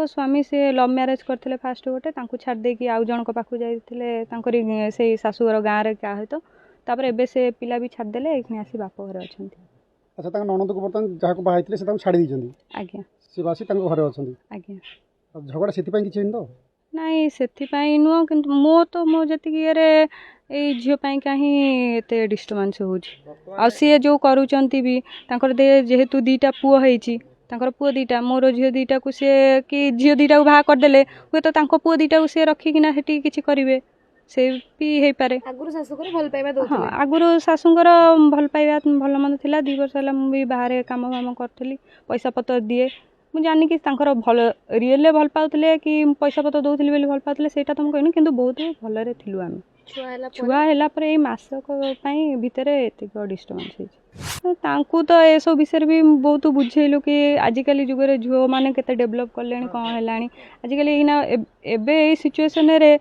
स्वामी से love marriage करते fast गोटे छाड़ देकी आउ जन पाखु जाते से शाशुघर गाँव में क्या तो तापर एबे से पिला भी छाड़देले ये आसी बाप घर अच्छा। अच्छा तांका ननद को बर्तमान जहाँ को बाहाइले से छाड़ी दीचंदी आज्ञा से बासी तांका घरे अछंदी आज्ञा झगड़ा सेति किछि तो नाई से नुह कि मो तो मो जी ये झीपाई कहीं एत डिस्टर्बांस हो सी जो करुँच भी जेहेतु दीटा पुओ होती पुओ दीटा मोर झील दीटा को सी कि झील दीटा को बाहा करदे हे तो पुओ दीटा को सी रखिकिना हेटी किछि करिवे से भी हो पारे। आगुरु शाशुकर भल पाइबा हाँ आगुरु शाशुकर भल पाइबा भल मंद थिला 2 वर्ष है मुझे बाहर काम वाम करी पैसा पतर दिए मुझे जानी कि भल रियल भल पाते कि पैसा पतर दौली बोली भल पाते से तो मुझे कहनी कि बहुत भलरे थिलु आम छुआ है मसक भितर एत डिस्टर्बांस तांकू तो ये सब विषय भी बहुत बुझेलु कि आजिकल जुगे झील मैंने केते डेभलप कले कौन है आजिकल एबे सिचुएसन रे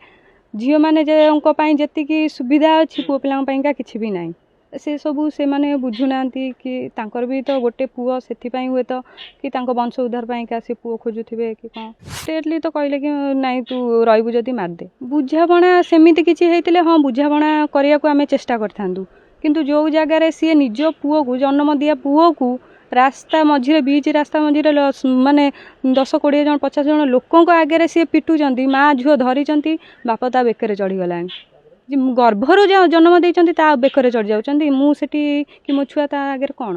झील मैंने जी सुविधा अच्छी पुओ पिला किसी भी ना से सबू से माने बुझुना कि तांकर भी तो गोटे पुओ से हुए तो कि वंश उद्धार पाई सी पुओ खोजुवे कि कौन स्टेटली तो कहले कि नाई तू रही जदि मारदे बुझापणा सेमती किसी होते हाँ बुझापणा करने को आम चेष्टा करूँ किंतु जो जगार सी निज पुओ को जन्म दिया पुओ को रास्ता मझे बीच रास्ता मझे माने 10-20 जन 50 जन लोकों आगे सी पिटुंट माँ झील धरी बाप ता बेकर चढ़ीगला गर्भर जन्म देती बेकर चढ़ी जाऊँ मुझे कि मो छुआ ता आगे कौन